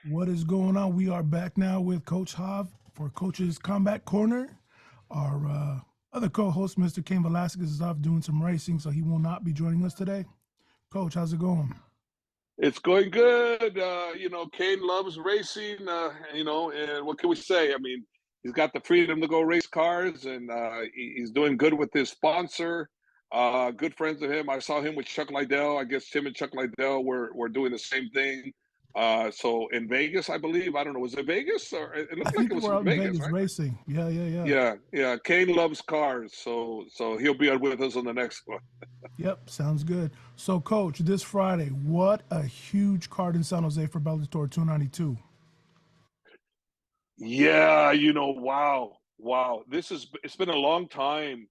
What is going on? We are back now with Coach Hav for Coach's Combat Corner. Our other co-host, Mr. Cain Velasquez, is off doing some racing, so he will not be joining us today. Coach, how's it going? It's going good. Kane loves racing, and what can we say? I mean, he's got the freedom to go race cars, and he's doing good with his sponsor. Good friends of him. I saw him with Chuck Liddell. I guess Tim and Chuck Liddell were doing the same thing. So in Vegas, I believe. I don't know. Was it Vegas? Or it I looked like think it they was were out in Vegas, Vegas right? racing. Yeah. Yeah. Kane loves cars, so he'll be with us on the next one. Yep, sounds good. So, Coach, this Friday, what a huge card in San Jose for Bellator 292. Yeah, wow. It's been a long time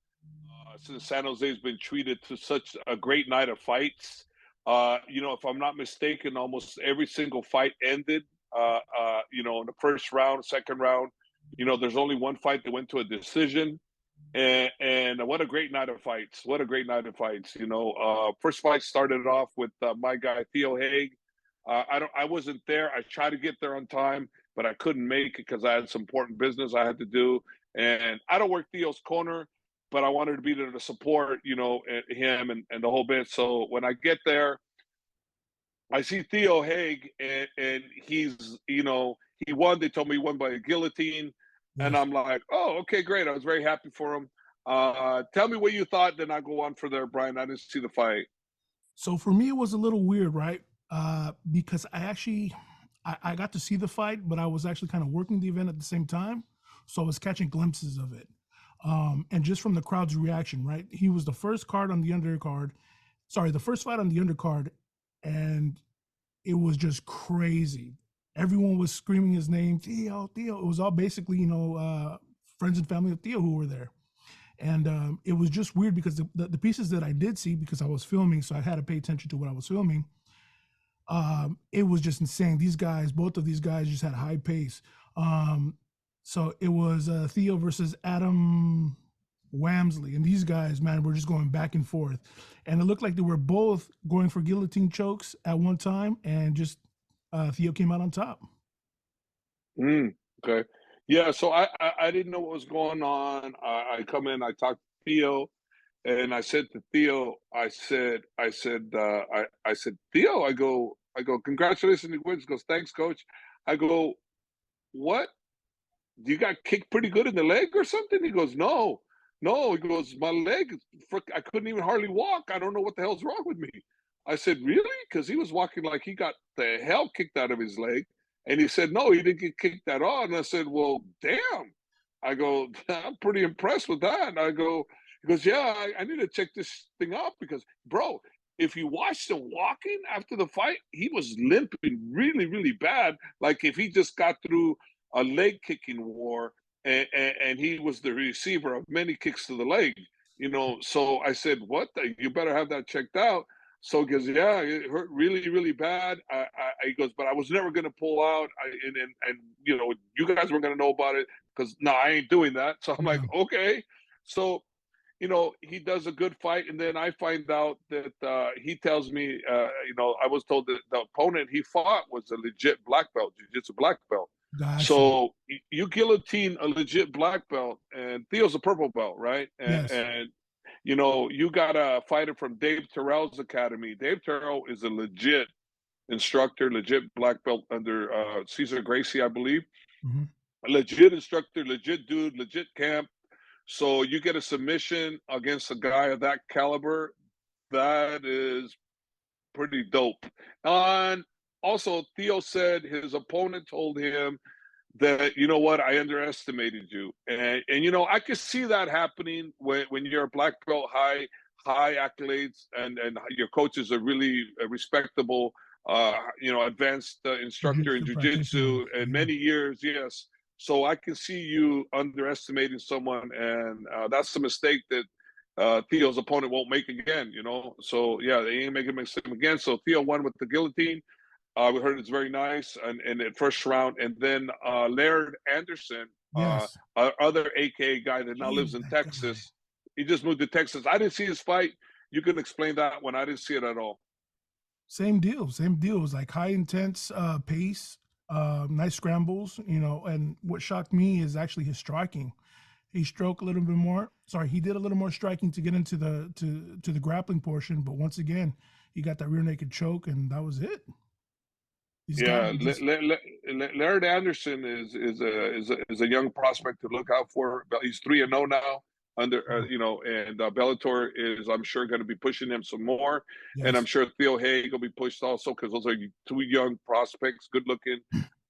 since San Jose has been treated to such a great night of fights. If I'm not mistaken, almost every single fight ended, in the first round, second round. There's only one fight that went to a decision. And what a great night of fights. What a great night of fights. First fight started off with my guy, Theo Haig. I wasn't there. I tried to get there on time, but I couldn't make it because I had some important business I had to do. And I don't work Theo's corner, but I wanted to be there to support, him and the whole bit. So when I get there, I see Theo Haig, and he won. They told me he won by a guillotine. And Yes. I'm like, oh, okay, great. I was very happy for him. Tell me what you thought, then I'll go on for there, Brian. I didn't see the fight. So for me, it was a little weird, right? Because I got to see the fight, but I was actually kind of working the event at the same time, so I was catching glimpses of it. And just from the crowd's reaction, right? He was the first card on the undercard, sorry, the first fight on the undercard, and it was just crazy. Everyone was screaming his name, Theo, Theo. It was all basically, friends and family of Theo who were there. And it was just weird because the pieces that I did see, because I was filming, so I had to pay attention to what I was filming. It was just insane. These guys, both of these guys, just had a high pace. So it was Theo versus Adam Wamsley, and these guys, man, were just going back and forth, and it looked like they were both going for guillotine chokes at one time, and just Theo came out on top. Mm, okay. Yeah, so I didn't know what was going on. I come in, I talked to Theo, and I said to Theo, I said, Theo, congratulations, he wins. He goes, thanks, coach. I go, what? You got kicked pretty good in the leg or something? He goes, no, no. He goes, my leg, I couldn't even hardly walk. I don't know what the hell's wrong with me. I said, really? Because he was walking like he got the hell kicked out of his leg. And he said, no, he didn't get kicked at all. And I said, well, damn. I go, I'm pretty impressed with that. And I go, he goes, yeah, I need to check this thing out because, bro, if you watched him walking after the fight, he was limping really, really bad. Like if he just got through a leg kicking war, and he was the receiver of many kicks to the leg. So I said, "What? You better have that checked out." So he goes, "Yeah, it hurt really, really bad." He goes, "But I was never going to pull out, and you guys were going to know about it because no, I ain't doing that." So I'm like, Yeah. "Okay." So he does a good fight, and then I find out that he tells me, I was told that the opponent he fought was a legit black belt, jiu-jitsu black belt. Gotcha. So you guillotine a legit black belt, and Theo's a purple belt, right? Yes. And you got a fighter from Dave Terrell's academy. Dave Terrell is a legit instructor, legit black belt under Cesar Gracie, I believe. Hmm. A legit instructor, legit dude, legit camp. So you get a submission against a guy of that caliber, that is pretty dope. And also, Theo said his opponent told him that, you know what, I underestimated you. And I could see that happening when you're a black belt, high accolades, and your coaches are really respectable, advanced instructor in Jiu-jitsu practitioner. jiu-jitsu and Yeah. many years, yes. So I can see you underestimating someone, and that's a mistake that Theo's opponent won't make again. So yeah, they ain't making a mistake again. So Theo won with the guillotine. We heard it's very nice, and in first round, and then Laird Anderson, Yes. our other AKA guy that now lives Jeez, in that guy. Texas. He just moved to Texas. I didn't see his fight. You can explain that one. I didn't see it at all. Same deal. Same deal. It was like high intense pace. Nice scrambles, you know. And what shocked me is actually his striking. He stroked a little bit more. Sorry, he did a little more striking to get into the grappling portion, but once again, he got that rear naked choke, and that was it. These guys Yeah, are just Laird Anderson is a young prospect to look out for. He's 3-0 now under and Bellator is, I'm sure, going to be pushing him some more, and I'm yes. sure Theo Haig will be pushed also because those are two young prospects, good looking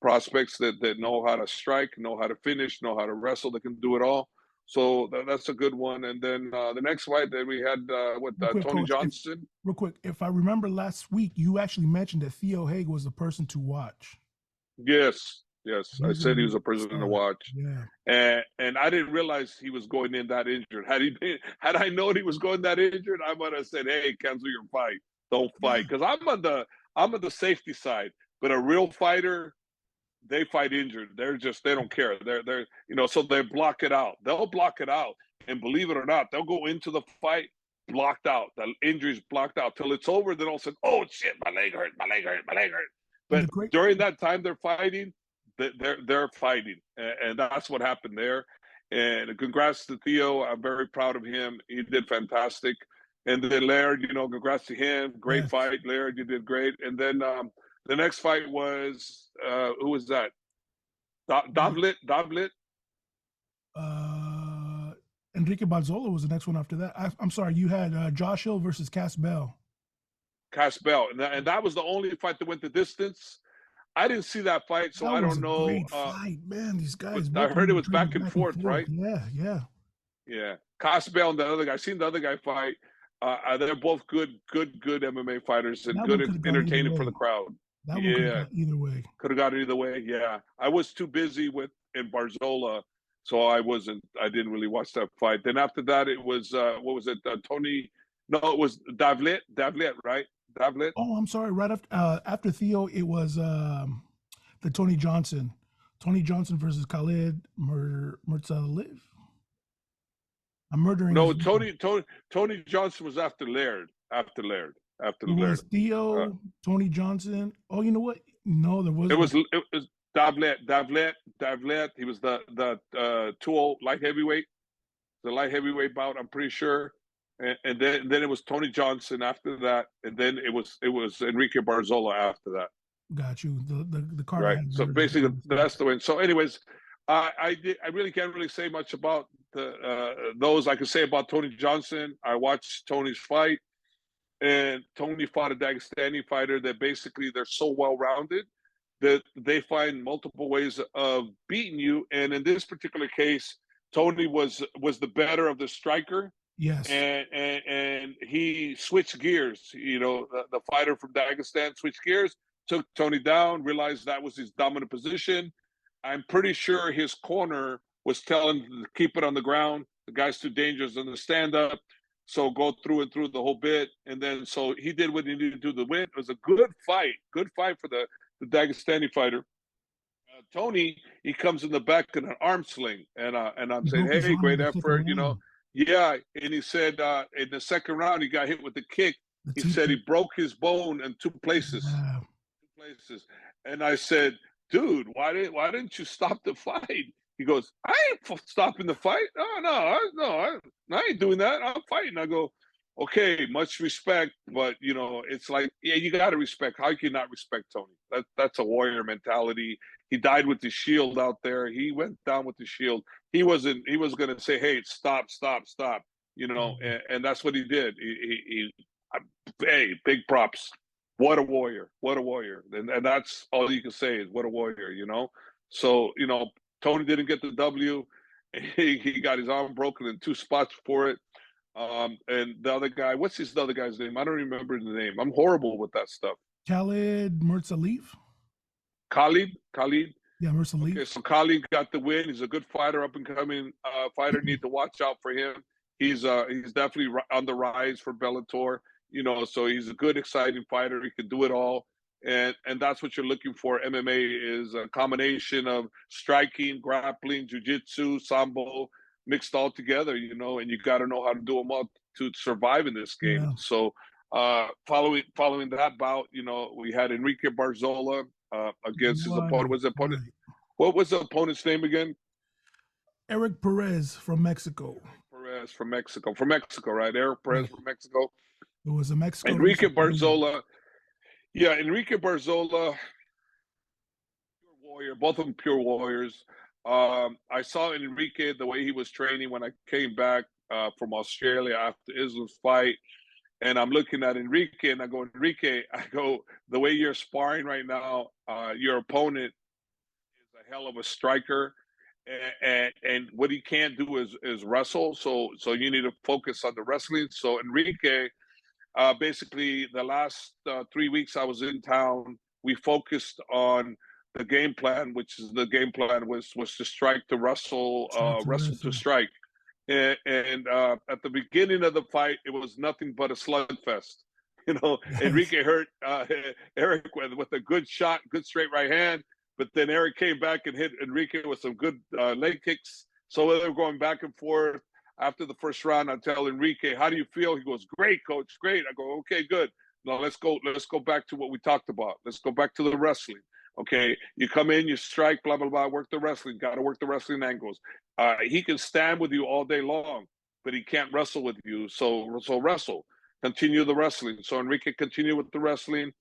prospects that know how to strike, know how to finish, know how to wrestle. They can do it all. So that's a good one. And then the next fight that we had with Real quick, Tony coach. Johnson. Real quick, if I remember last week, you actually mentioned that Theo Haig was the person to watch. Yes, yes. I He's going to said he be was a a person to stud. watch. Yeah. And I didn't realize he was going in that injured. Had I known he was going that injured, I might have said, "Hey, cancel your fight. Don't fight." Yeah. Because I'm on the safety side. But a real fighter, they fight injured. They don't care. So they block it out. They'll block it out. And believe it or not, they'll go into the fight blocked out. The injury's blocked out till it's over. Then all of a sudden, oh shit, my leg hurt, my leg hurt, my leg hurt. And But the great, during that time they're fighting, they're fighting, and that's what happened there. And congrats to Theo. I'm very proud of him. He did fantastic. And then Laird, congrats to him. Great yes. fight, Laird. You did great. And then the next fight was who was that? Davlet. Uh, Enrique Barzola was the next one after that. I'm sorry, you had Josh Hill versus Cass Bell. Casbell, and that was the only fight that went the distance. I didn't see that fight, so That I was don't a know. great fight, man. These But guys, I both of heard them it were was trading back and back and forth, forth. right? Yeah, yeah. Yeah, Casbell and the other guy. I seen the other guy fight. They're both good MMA fighters and That good one could have gone either entertaining for way. the crowd. That one could have Yeah, gone either way. could have got it either way. Yeah, I was too busy in Barzola, so I wasn't. I didn't really watch that fight. Then after that, it was what was it? Tony? No, it was Davlet. Davlet, right? Davlet. Oh, I'm sorry. Right after Theo, it was the Tony Johnson versus Khalid Murtaliv. I'm murdering his No, name. Tony Johnson was after Laird. After Laird. After It was Laird. Uh, Theo, Tony Johnson. Oh, you know what? No, there it wasn't. was it was Davlet. He was the 2-0 light heavyweight, the light heavyweight bout. I'm pretty sure. And then it was Tony Johnson after that, and then it was Enrique Barzola after that. Got you. The card I Right. had So there is basically, one second. that's the win. So, anyways, I really can't really say much about those. I could say about Tony Johnson. I watched Tony's fight, and Tony fought a Dagestani fighter that basically they're so well rounded that they find multiple ways of beating you. And in this particular case, Tony was the better of the striker, Yes. and he switched gears. The fighter from Dagestan switched gears, took Tony down, realized that was his dominant position. I'm pretty sure his corner was telling him to keep it on the ground. The guy's too dangerous in the stand up. So go through and through the whole bit. And then so he did what he needed to do to win. It was a good fight. Good fight for the Dagestani fighter. Tony, he comes in the back in an arm sling, and I'm He saying, broke his hey, arm in great the second effort. round. Yeah. And he said in the second round he got hit with the kick. The He teeth said he kick. broke his bone in two places. Yeah. And I said, dude, why didn't you stop the fight? He goes, I ain't stopping the fight. Oh no, I ain't doing that. I'm fighting. I go, okay, much respect, but it's like, yeah, you got to respect. How can you not respect Tony? That's a warrior mentality. He died with the shield out there. He went down with the shield. He wasn't. He was going to say, hey, stop, stop, stop. And that's what he did. Hey, big props. What a warrior. What a warrior. And that's all you can say is what a warrior. So, Tony didn't get the W. He got his arm broken in two spots for it. And the other guy, what's his other guy's name? I don't remember the name. I'm horrible with that stuff. Khalid Murtaliv. Khalid. Yeah, Okay, Murtaliv. so Khalid got the win. He's a good fighter, up and coming fighter. Need to watch out for him. He's definitely on the rise for Bellator. So he's a good, exciting fighter. He can do it all, and that's what you're looking for. MMA is a combination of striking, grappling, jiu-jitsu, sambo, mixed all together. And you got to know how to do them all to survive in this game. Yeah. So following that bout, we had Enrique Barzola. against his opponent. Right. What was the opponent's name again? Eric Perez from Mexico. Perez from Mexico. From Mexico, right? Eric Perez Right. from Mexico. It was a Mexico Enrique versus Brazilian. Barzola. Yeah, Enrique Barzola, pure warrior. Both of them pure warriors. I saw Enrique the way he was training when I came back from Australia after Islam's fight. And I'm looking at Enrique and I go, Enrique, I go, the way you're sparring right now, your opponent is a hell of a striker. And what he can't do is wrestle. So you need to focus on the wrestling. So Enrique, basically the last 3 weeks I was in town, we focused on the game plan, which is the game plan was to strike to wrestle, Strike to wrestle to wrestle. strike. And at the beginning of the fight, it was nothing but a slugfest. You know, Yes. Enrique hurt Eric with a good shot, good straight right hand, but then Eric came back and hit Enrique with some good leg kicks. So they were going back and forth. After the first round, I tell Enrique, "How do you feel?" He goes, "Great, coach, great." I go, "Okay, good. Now let's go. Let's go back to what we talked about. Let's go back to the wrestling. Okay, you come in, you strike, blah blah blah. Work the wrestling. Got to work the wrestling angles. He can stand with you all day long, but he can't wrestle with you. So wrestle. Continue the wrestling." So Enrique continued with the wrestling,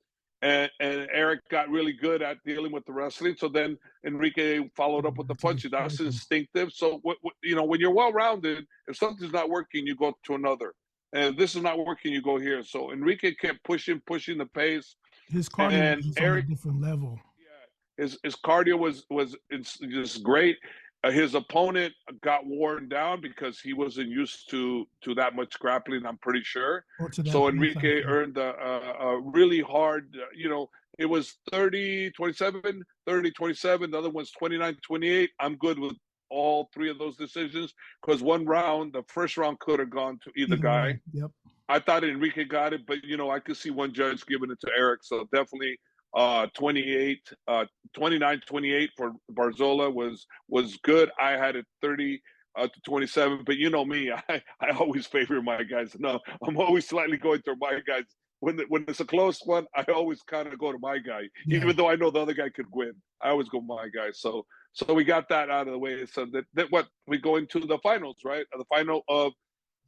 and Eric got really good at dealing with the wrestling. So then Enrique followed up with the To the punches. That's striking. instinctive. So you know, when you're well rounded, if something's not working, you go to another. And if this is not working, you go here. So Enrique kept pushing the pace, His cardio and was just on a Eric, different level. yeah, his cardio was it's just great. His opponent got worn down because he wasn't used to that much grappling, I'm pretty sure. Or to that So pace Enrique factor. earned a really hard, you know, it was 30-27, 30-27. The other one's 29-28. I'm good with all three of those decisions because one round, the first round could have gone to either Either way. guy. Yep. I thought Enrique got it, but you know, I could see one judge giving it to Eric. So definitely 28, 29-28 for Barzola was good. I had it 30 to 27, but you know me, I always favor my guys. No, I'm always slightly going to my guys. When it's a close one, I always kind of go to my guy, Yeah. even though I know the other guy could win. I always go my guy. So we got that out of the way. So that what we go into the finals, right? The final of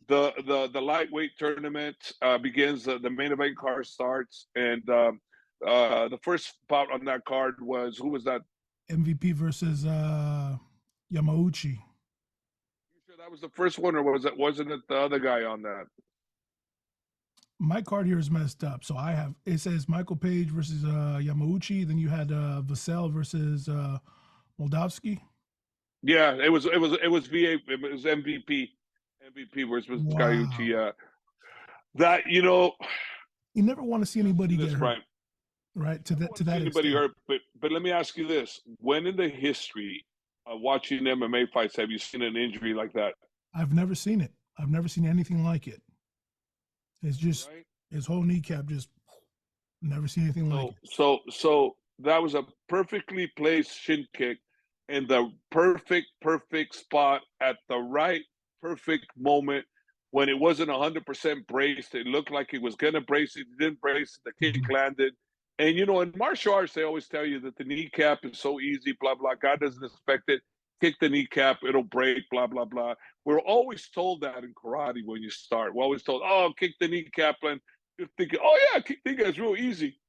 the lightweight tournament begins. The main event card starts, and the first bout on that card was, who was that? MVP versus Yamauchi. You sure that was the first one, or wasn't it the other guy on that? My card here is messed up. So I have, it says Michael Page versus Yamauchi. Then you had Vassell versus Moldavsky. Yeah, it was VA. It was MVP versus Wow. Gaiuchi. That, you know, You never want to see anybody get this, hurt, Brian. right? I don't want to see that anybody extent. hurt, but let me ask you this: when in the history of watching MMA fights have you seen an injury like that? I've never seen it. I've never seen anything like it. It's just Right? his whole kneecap just never seen anything like So it. that was a perfectly placed shin kick in the perfect spot at the right perfect moment when it wasn't 100% braced. It looked like it was gonna brace it. It didn't brace it. The kick Mhm. landed. And you know, in martial arts, they always tell you that the kneecap is so easy, blah blah. God doesn't expect it. Kick the kneecap, it'll break, blah blah blah. We're always told that in karate when you start. We're always told, "Oh, kick the kneecap," and you're thinking, "Oh yeah, kick the kneecap is real easy."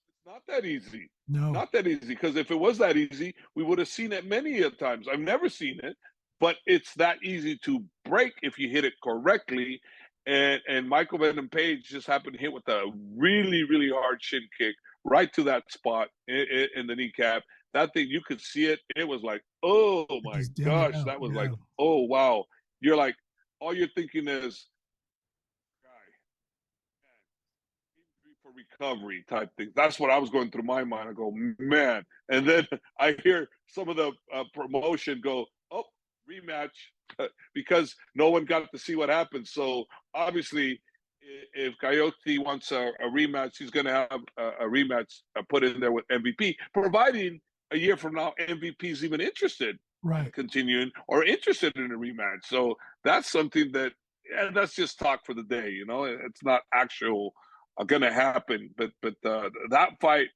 It's not that easy. No, Not that easy. Because if it was that easy, we would have seen it many a times. I've never seen it, but it's that easy to break if you hit it correctly. And Michael Venom Page just happened to hit with a really hard shin kick right to that spot in the kneecap. That thing, you could see it. It was like, oh it my just dug it gosh, out. that was like, Yeah, oh wow. You're like, all you're thinking is, guy, injury for recovery type thing. That's what I was going through my mind. I go, man. And then I hear some of the promotion go, oh, rematch, because no one got to see what happened. So obviously, if Coyote wants a rematch, he's going to have a rematch put in there with MVP, providing a year from now MVP is even interested in right. continuing or interested in a rematch. So that's something that, yeah, that's just talk for the day. You know, it's not actual going to happen. But that fight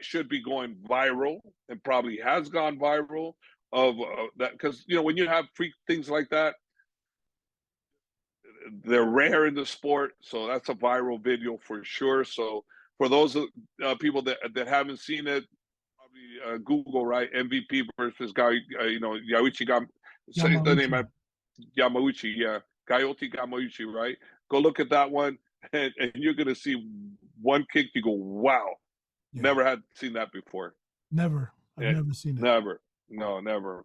should be going viral and probably has gone viral of that because when you have freak things like that, they're rare in the sport, so that's a viral video for sure. So for those people that haven't seen it, probably Google, right, MVP versus guy, Yauichi Gam, say the name Yamauchi. Yamauchi, yeah, Gayoti Gamauchi, right? Go look at that one, and you're gonna see one kick. You go, wow, Yeah. never had seen that before. Never. I've Yeah, never seen it. never, no, never.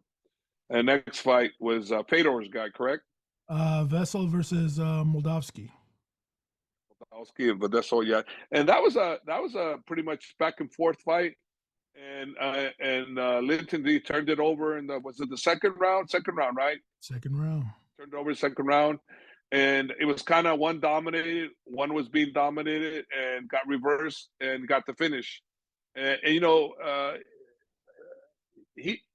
And next fight was Fedor's guy, correct? Vessel versus Moldavsky. But that's all. Yeah, and that was a pretty much back and forth fight, and Linton D turned it over in the was it the second round? Second round, right? Second round. Turned over the second round, and it was kind of one dominated, one was being dominated, and got reversed and got the finish. And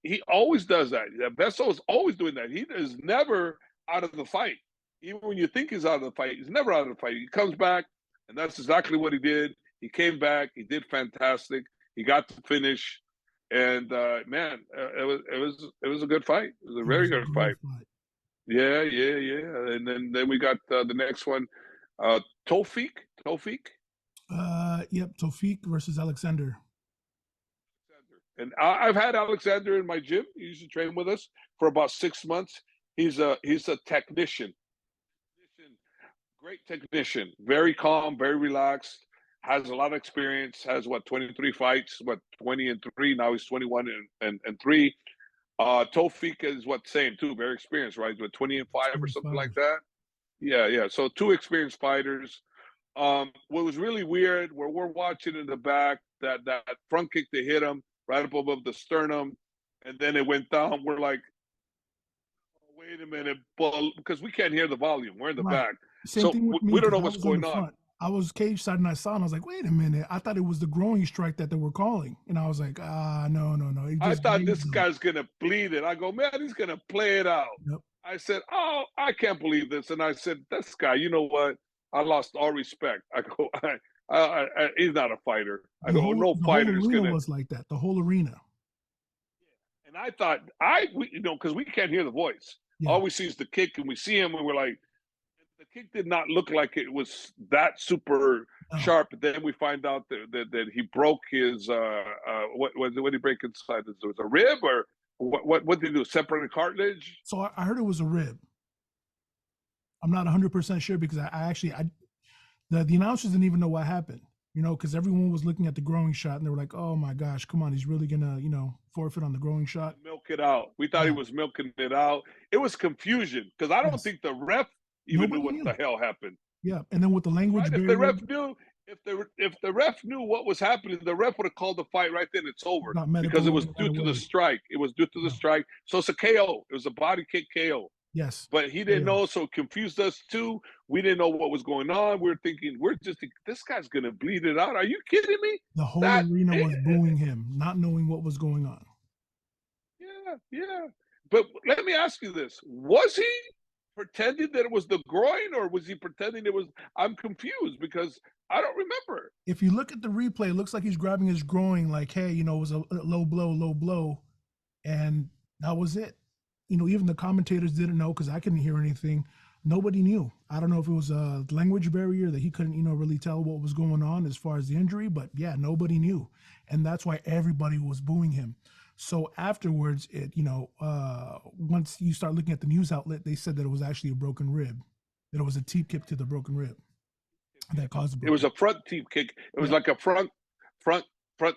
he always does that. Vessel is always doing that. He is never out of the fight. Even when you think he's out of the fight, he's never out of the fight. He comes back, and that's exactly what he did. He came back. He did fantastic. He got to finish, and man, it was a good fight. It was a It very was a good great fight. fight. Yeah, yeah, yeah. And then we got the next one, Tofik. Tofik. Yep. Tofik versus Alexander. And I've had Alexander in my gym. He used to train with us for about 6 months. He's a technician, great technician, very calm, very relaxed, has a lot of experience, has 23 fights, 20-3, now he's 21 and 3. Tofik is same too, very experienced, right? With 20-5 or something 25. like that. Yeah, yeah. So two experienced fighters. What was really weird, where we're watching in the back, that front kick that hit him right up above the sternum, and then it went down. We're like, wait a minute, because we can't hear the volume. We're in the Right. back, Same so thing with me we don't because know I what's was on the going on. front. I was cage side and I saw it and I was like, wait a minute. I thought it was the groin strike that they were calling. And I was like, no, no, no. It I just thought this grazed them. guy's gonna bleed it. I go, man, he's gonna play it out. Yep. I said, oh, I can't believe this. And I said, this guy, you know what? I lost all respect. I go, he's not a fighter. I The go, whole no the whole fighter is arena gonna. was like that. The whole arena. And I thought, because we can't hear the voice. Yeah. All we see is the kick, and we see him, and we're like, the kick did not look like it was that super No. sharp. But then we find out that he broke his what did he break inside? It was a rib or what did he do? Separated cartilage? So I heard it was a rib. I'm not 100% sure because the announcers didn't even know what happened, because everyone was looking at the growing shot and they were like, oh my gosh, come on, he's really gonna, forfeit on the growing shot. Milk it out. We thought he Yeah. was milking it out. It was confusion because I don't Yes. think the ref even knew Nobody what the knew. hell happened. Yeah. And then with the language Right? If the barrier, ref knew, if the ref knew what was happening, the ref would have called the fight right then. It's over got because it medical was right due to the away. strike. It was due to the Yeah. strike. So it's a KO. It was a body kick KO. Yes. But he didn't KO. know, so it confused us too. We didn't know what was going on. We were thinking, this guy's gonna bleed it out. Are you kidding me? The whole That arena was booing him, not knowing what was going on. Yeah, yeah. But let me ask you this: was he pretending that it was the groin, or was he pretending it was? I'm confused because I don't remember. If you look at the replay, it looks like he's grabbing his groin, like, hey, it was a low blow, and that was it. Even the commentators didn't know because I couldn't hear anything. Nobody knew. I don't know if it was a language barrier that he couldn't, really tell what was going on as far as the injury, but yeah, nobody knew. And that's why everybody was booing him. So afterwards, once you start looking at the news outlet, they said that it was actually a broken rib, that it was a teep kick to the broken rib that caused the It was broken. a front teep kick. It was Yeah. like a front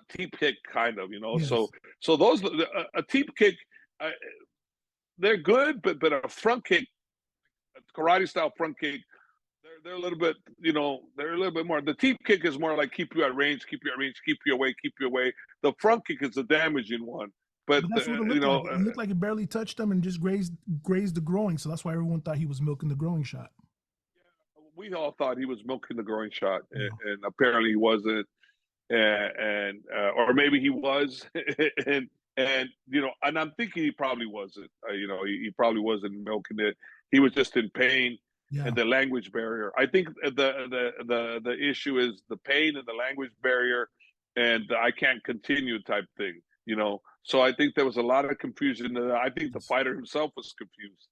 teep kick, kind of. Yes. So those a teep kick, uh, they're good, but a front kick, a karate style front kick, they're a little bit, they're a little bit more. The teep kick is more like keep you at range, keep you at range, keep you away, keep you away. The front kick is the damaging one. But But that's what it looked like. It looked like it barely touched him and just grazed the groin. So that's why everyone thought he was milking the growing shot. we all thought he was milking the groin shot, Yeah. and apparently he wasn't. Or maybe he was, and I'm thinking he probably wasn't. He probably wasn't milking it. He was just in pain, Yeah. and the language barrier. I think the issue is the pain and the language barrier, and I can't continue type thing, you know. So I think there was a lot of confusion. I think the Yes. fighter himself was confused,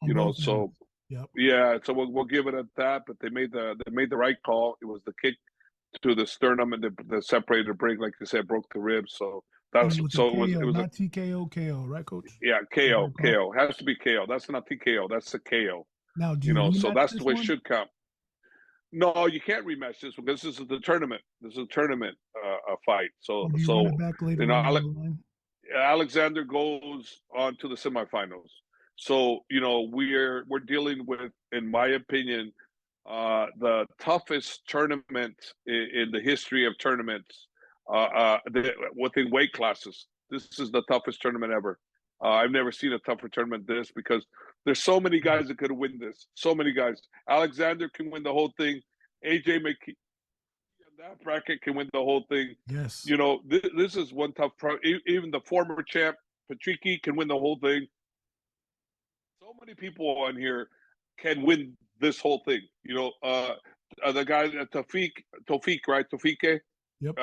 On you know. both ends. So Yep. yeah, so we'll give it at that. But they made the right call. It was the kick to the sternum and the separator break, like you said, broke the ribs. So And that's it was a so it KO, was a not TKO, KO, right, Coach? yeah, If I KO, recall. KO. Has to be KO. That's not TKO. That's a KO. Now, do You you know, so rematch that's the this way it one, should count. No, you can't rematch this because this is the tournament. This is a tournament fight. or do you run it back You later know, on down the line? Alexander goes on to the semifinals. So you know, we're dealing with, in my opinion, the toughest tournament in the history of tournaments within weight classes. This is the toughest tournament ever. I've never seen a tougher tournament than this because there's so many guys that could win this. So many guys. Alexander can win the whole thing. AJ McKee in that bracket can win the whole thing. Yes. You know, this is one tough. Even the former champ Patricky can win the whole thing. So many people on here can win this whole thing. You know, the guy Tofik, right? Tofike. Yep.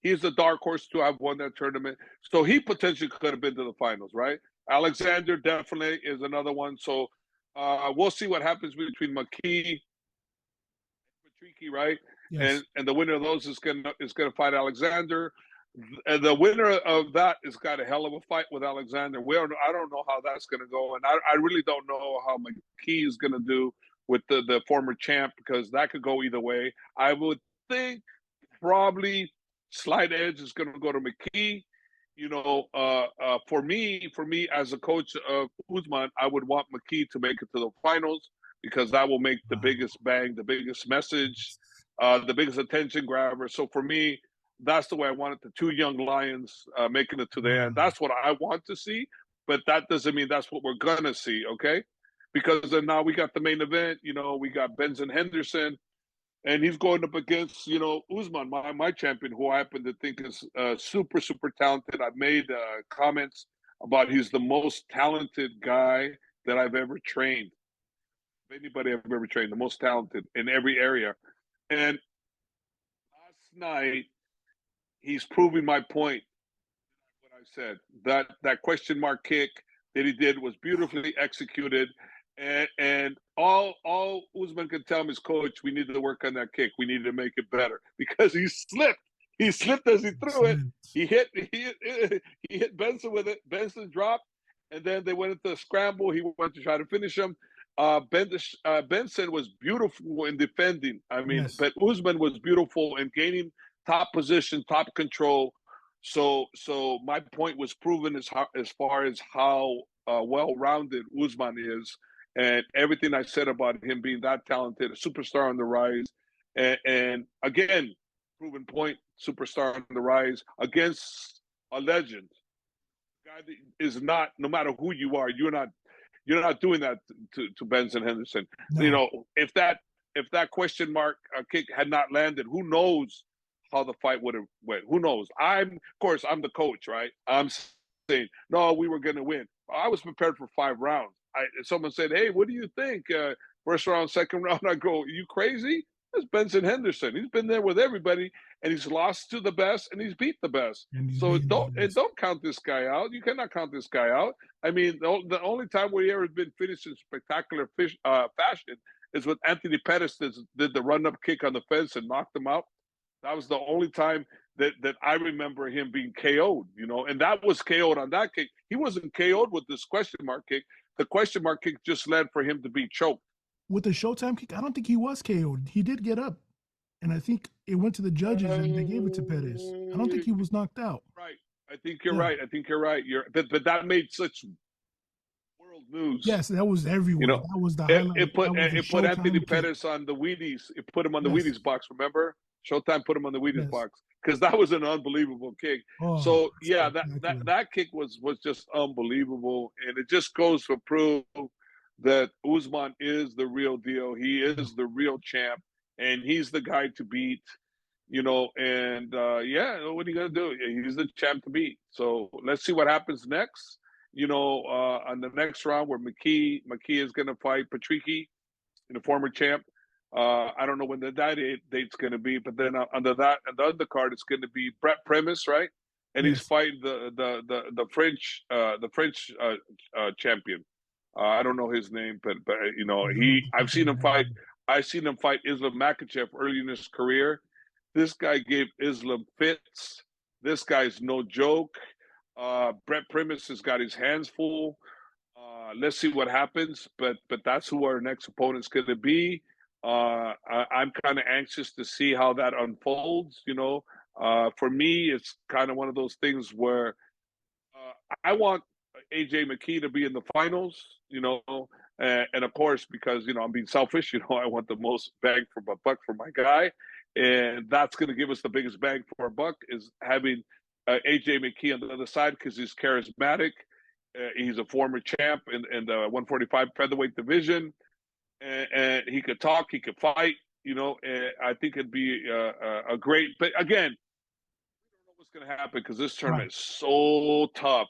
He's the dark horse to have won that tournament. So he potentially could have been to the finals, right? Alexander definitely is another one. So we'll see what happens between McKee and Patricky, right? Yes. And the winner of those is gonna fight Alexander. And the winner of that has got a hell of a fight with Alexander. I don't know how that's going to go, and I really don't know how McKee is going to do with the former champ because that could go either way. I would think probably slight edge is going to go to McKee. You know, for me as a coach of Usman, I would want McKee to make it to the finals because that will make the Wow. biggest bang, the biggest message, the biggest attention grabber. So for me, that's the way I want it. The two young lions making it to the end. Wow. That's what I want to see, but that doesn't mean that's what we're gonna see. Okay, because then now we got the main event. You know, we got Benson Henderson, and he's going up against Usman, my champion, who I happen to think is super talented. I've made comments about he's the most talented guy that I've ever trained. Anybody I've ever trained, the most talented in every area. And last night, he's proving my point. What I said, that question mark kick that he did was beautifully executed, and all Usman can tell him is, coach, we need to work on that kick. We need to make it better because he slipped. He slipped as he threw it. Excellent. He hit Benson with it. Benson dropped, and then they went into a scramble. He went to try to finish him. Benson was beautiful in defending. I mean, Yes. but Usman was beautiful in gaining top position, top control. So my point was proven as far as how well-rounded Usman is, and everything I said about him being that talented, a superstar on the rise, and again, proven point, superstar on the rise against a legend, a guy that is not. No matter who you are, you're not doing that to Benson Henderson. You No. know, if that question mark kick had not landed, who knows how the fight would have went? Who knows? Of course, I'm the coach, right? I'm saying, no, we were going to win. I was prepared for 5 rounds. Someone said, hey, what do you think? First round, second round. I go, are you crazy? That's Benson Henderson. He's been there with everybody, and he's lost to the best, and he's beat the best. And he's So beating the best. don't count this guy out. You cannot count this guy out. I mean, the only time where he ever been finished in spectacular fashion is when Anthony Pettis did the run-up kick on the fence and knocked him out. That was the only time that I remember him being KO'd, you know, and that was KO'd on that kick. He wasn't KO'd with this question mark kick. The question mark kick just led for him to be choked. With the Showtime kick, I don't think he was KO'd. He did get up, and I think it went to the judges, and they gave it to Pettis. I don't think he was knocked out. Right. I think you're Yeah. right. I think you're right. But that made such world news. Yes, that was You everywhere. know, That was the highlight. That was the it put Anthony Showtime kick. Pettis on the Wheaties. It put him on the Yes. Wheaties box. Remember, Showtime put him on the Wheaties Yes. box because that was an unbelievable kick. Oh, So yeah, spectacular. that kick was just unbelievable, and it just goes to prove that Usman is the real deal. He is the real champ, and he's the guy to beat. You know, and yeah, what are you gonna do? He's the champ to beat. So let's see what happens next. You know, on the next round where McKee is gonna fight Patricky, the former champ. I don't know when date's going to be, but then under that, and the undercard, it's going to be Brett Premise, right? And he's Yes. fighting the French champion. I don't know his name, but you know, I don't know the I've top of seen my him head fight. either. I've seen him fight Islam Makhachev early in his career. This guy gave Islam fits. This guy's no joke. Brett Primus has got his hands full. Let's see what happens, but that's who our next opponent's going to be. I'm kind of anxious to see how that unfolds. You know, for me, it's kind of one of those things where I want AJ McKee to be in the finals. You know, and of course, because you know I'm being selfish. You know, I want the most bang for my buck for my guy, and that's going to give us the biggest bang for our buck is having AJ McKee on the other side because he's charismatic. He's a former champ in the 145 featherweight division, and he could talk, he could fight. You know, and I think it'd be a great. But again, we don't know what's going to happen because this Right. tournament is so tough.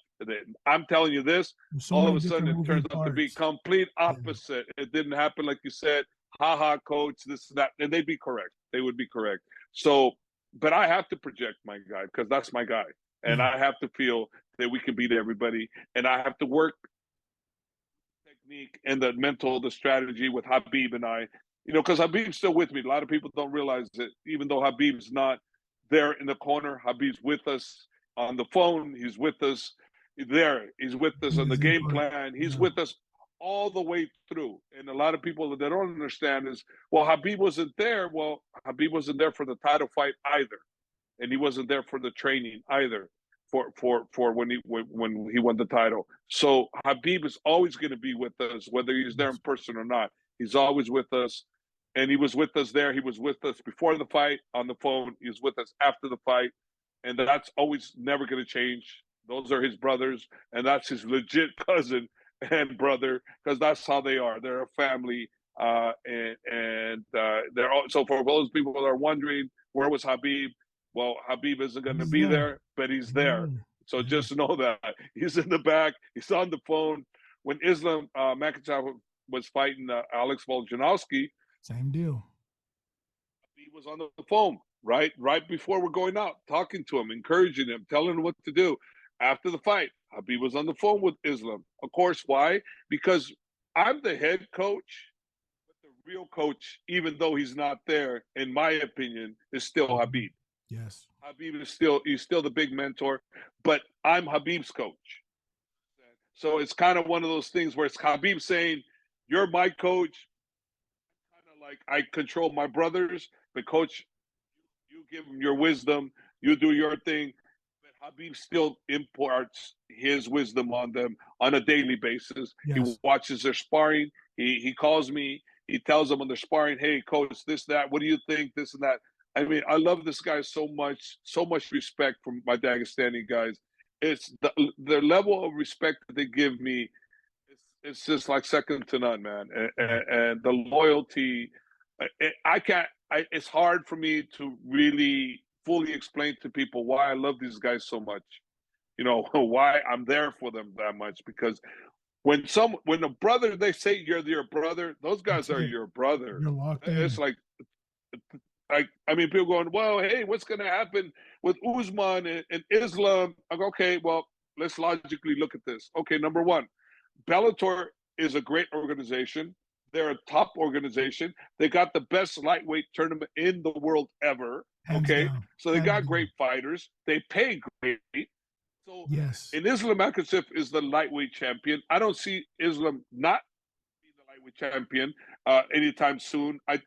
I'm telling you this. There's so All of many a sudden, different it turns moving out to be parts. complete Yeah. opposite. It didn't happen like you said. Ha ha, coach. This and that, and they'd be correct. They would be correct. So, but I have to project my guy because that's my guy, and Yeah. I have to feel that we can beat everybody, and I have to work technique and the mental, the strategy with Habib and I. You know, because Habib's still with me. A lot of people don't realize that even though Habib's not there in the corner, Habib's with us on the phone. He's with us there. He's with us Give on the his game input. plan. He's Yeah. with us all the way through. And a lot of people that don't understand is, well, Habib wasn't there. Well, Habib wasn't there for the title fight either, and he wasn't there for the training either for when he won the title. So Habib is always going to be with us, whether he's there in Yes. person or not. He's always with us, and he was with us there. He was with us before the fight on the phone. He was with us after the fight, and that's always never going to change. Those are his brothers, and that's his legit cousin and brother because that's how they are. They're a family, and they're all, so for those people that are wondering where was Habib, well, Habib isn't going to He's be there. there, but he's He's there. there. So Yeah. just know that he's in the back. He's on the phone. When Islam Makhachev was fighting Alex Volkanovski, Same deal. he was on the phone right before we're going out, talking to him, encouraging him, telling him what to do. After the fight, Habib was on the phone with Islam. Of course, why? Because I'm the head coach, but the real coach, even though he's not there, in my opinion, is still Habib. Yes. Habib is he's still the big mentor, but I'm Habib's coach. So it's kind of one of those things where it's Habib saying, "You're my coach." Kind of like I control my brothers, but coach, you give them your wisdom, you do your thing. But Habib still imparts his wisdom on them on a daily basis. He Yes. watches their sparring. He calls me. He tells them when they're sparring, "Hey, coach, this, that. What do you think? This and that." I mean, I love this guy so much. So much respect from my Dagestani guys. It's the level of respect that they give me. It's just like second to none, man. Right. And the loyalty. I can't. It's hard for me to really fully explain to people why I love these guys so much. You know why I'm there for them that much because when a brother they say you're your brother, those That's guys are it. your brother. You're locked It's in. like I mean, people going, well, hey, what's going to happen with Usman and Islam? I go, okay, well, let's logically look at this. Okay, number one, Bellator is a great organization. They're a top organization. They got the best lightweight tournament in the world ever. Hands Okay, down. so they Hands got great down. fighters. They pay great. So, Yes. and Islam Makhachev is the lightweight champion. I don't see Islam not being the lightweight champion anytime soon. I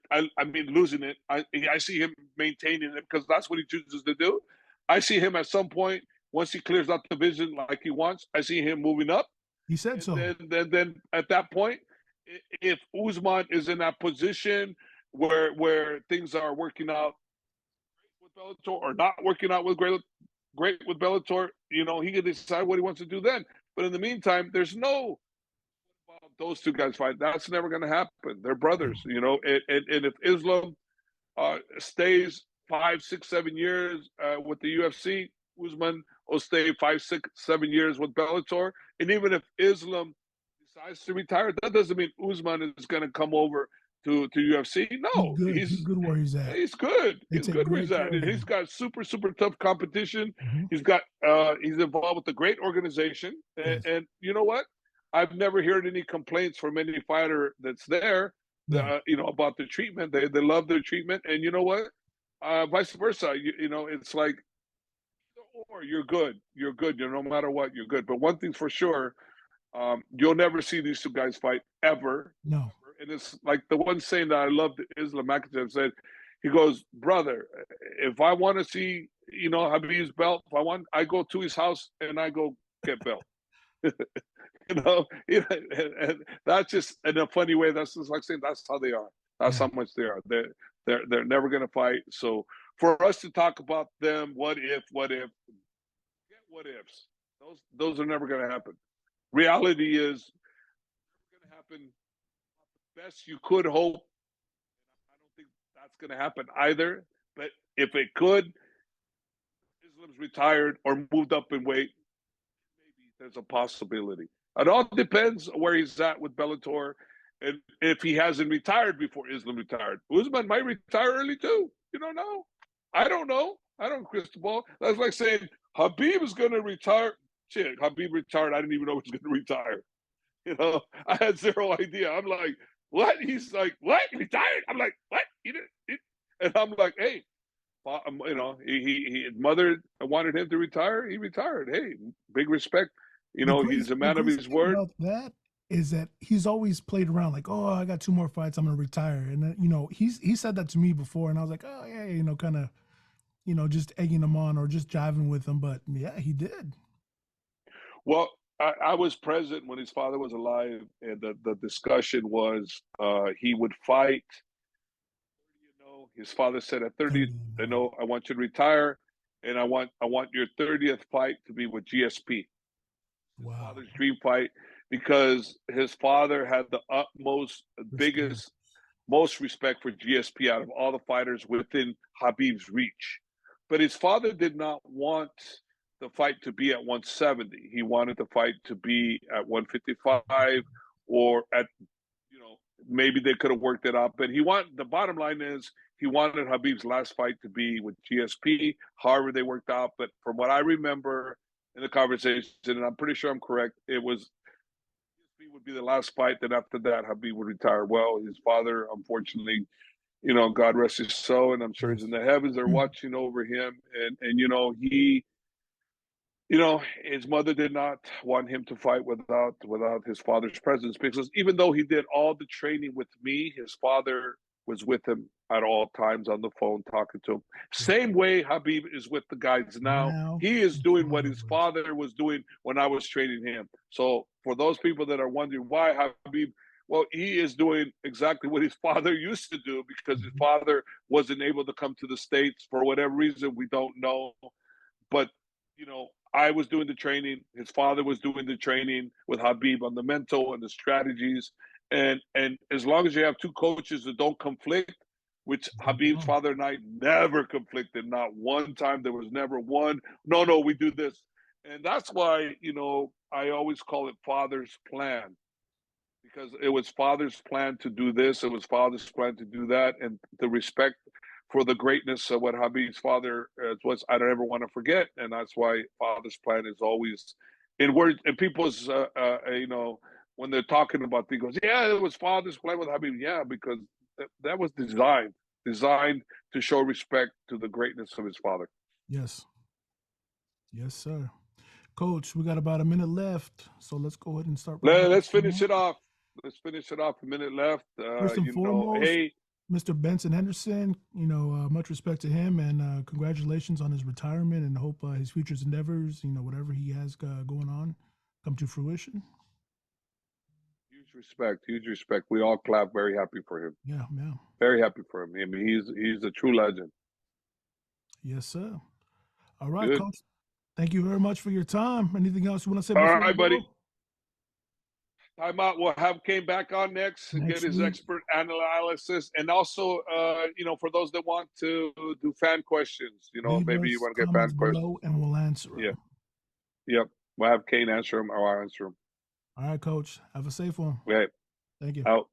mean losing it. I see him maintaining it because that's what he chooses to do. I see him at some point once he clears out the division like he wants. I see him moving up, He said and so. then at that point, if Usman is in that position where things are working out with Bellator or not working out with great with Bellator, you know, he can decide what he wants to do then. But in the meantime, there's no those two guys fight. That's never going to happen. They're brothers, you know. And if Islam stays 5, 6, 7 years with the UFC, Usman will stay 5, 6, 7 years with Bellator. And even if Islam decides to retire, that doesn't mean Usman is going to come over to UFC? He's No, good. He's good where he's at. he's good. They He's take good where great he's at. care And of he's him. got super tough competition. Hmm. He's involved with a great organization. Yes. And you know what? I've never heard any complaints from any fighter that's there, No. about the treatment. They love their treatment. And you know what? Vice versa. It's like, or you're good. You're good. No matter what, you're good. But one thing's for sure, you'll never see these two guys fight ever. No. And it's like the one saying that I love Islam Makhachev said, he goes, brother, if I want to see, Habib's belt, if I go to his house and I go get belt. And that's just in a funny way. That's just like saying that's how they are. That's Yeah. how much they are. They're never going to fight. So for us to talk about them, what if, get what ifs. Those are never going to happen. Reality is going to happen. Best you could hope. I don't think that's going to happen either. But if it could, Islam's retired or moved up in weight, maybe there's a possibility. It all depends where he's at with Bellator, and if he hasn't retired before Islam retired. Usman might retire early too. You don't know. I don't know. I don't crystal ball. That's like saying Habib is going to retire. Shit, Habib retired. I didn't even know he was going to retire. I had zero idea. I'm like, what? He's like, what? He retired? I'm like, what? He did? And I'm like, hey, his mother wanted him to retire. He retired. Hey, big respect. He's a The man of crazy his thing word. about that is that he's always played around like, oh, I got 2 more fights, I'm gonna retire. And then, he said that to me before, and I was like, oh yeah, kind of, just egging him on or just jiving with him. But yeah, he did. Well, I was present when his father was alive, and the discussion was he would fight. His father said at 30, 30 now. I want you to retire, and I want your 30th fight to be with GSP. His Wow. father's dream fight, because his father had the utmost, Respect. biggest, most respect for GSP out of all the fighters within Habib's reach. But his father did not want the fight to be at 170. He wanted the fight to be at 155, or at, maybe they could have worked it out. But the bottom line is he wanted Habib's last fight to be with GSP. However, they worked out. But from what I remember in the conversation, and I'm pretty sure I'm correct, it was GSP would be the last fight. Then after that, Habib would retire. Well, his father, unfortunately, God rest his soul, and I'm sure he's Yes. in the heavens. They're watching over him, and his mother did not want him to fight without his father's presence, because even though he did all the training with me, his father was with him at all times on the phone talking to him. Same way Habib is with the guys now. Now He is his doing what father his was. father was doing when I was training him. So for those people that are wondering why Habib, well, he is doing exactly what his father used to do, because his Mhm. father wasn't able to come to the States for whatever reason. We don't know. But, I was doing the training. His father was doing the training with Habib on the mental and the strategies. And as long as you have two coaches that don't conflict, which He's gonna get Habib's on. father and I never conflicted, not one time. There was never one. No, we do this. And that's why, I always call it father's plan, because it was father's plan to do this, it was father's plan to do that, and the respect for the greatness of what Habib's father was, I don't ever want to forget, and that's why father's plan is always in words. And people's, when they're talking about things, goes, yeah, it was father's plan with Habib, yeah, because that was designed to show respect to the greatness of his father. Yes. Yes, sir. Coach, we got about a minute left, so let's go ahead and start wrapping Let's things finish up. it off. Let's finish it off. A minute left. First and foremost, Hey, Mr. Benson Henderson, much respect to him, and congratulations on his retirement, and hope his future endeavors, whatever he has going on, come to fruition. huge respect, huge respect. We all clap. Very happy for him. Yeah, yeah. Very happy for him. I mean, he's a true legend. Yes, sir. All right, Good. Coach. Thank you very much for your time. Anything else you want to say All before we right, buddy. go? Time out. We'll have Kane back on next and get Next his week, expert analysis. And also, for those that want to do fan questions, leave maybe you us want to get fan comments questions. below and we'll answer Yeah. them. Yep. We'll have Kane answer them, or I'll answer them. All right, Coach. Have a safe one. Okay. Thank you. Out.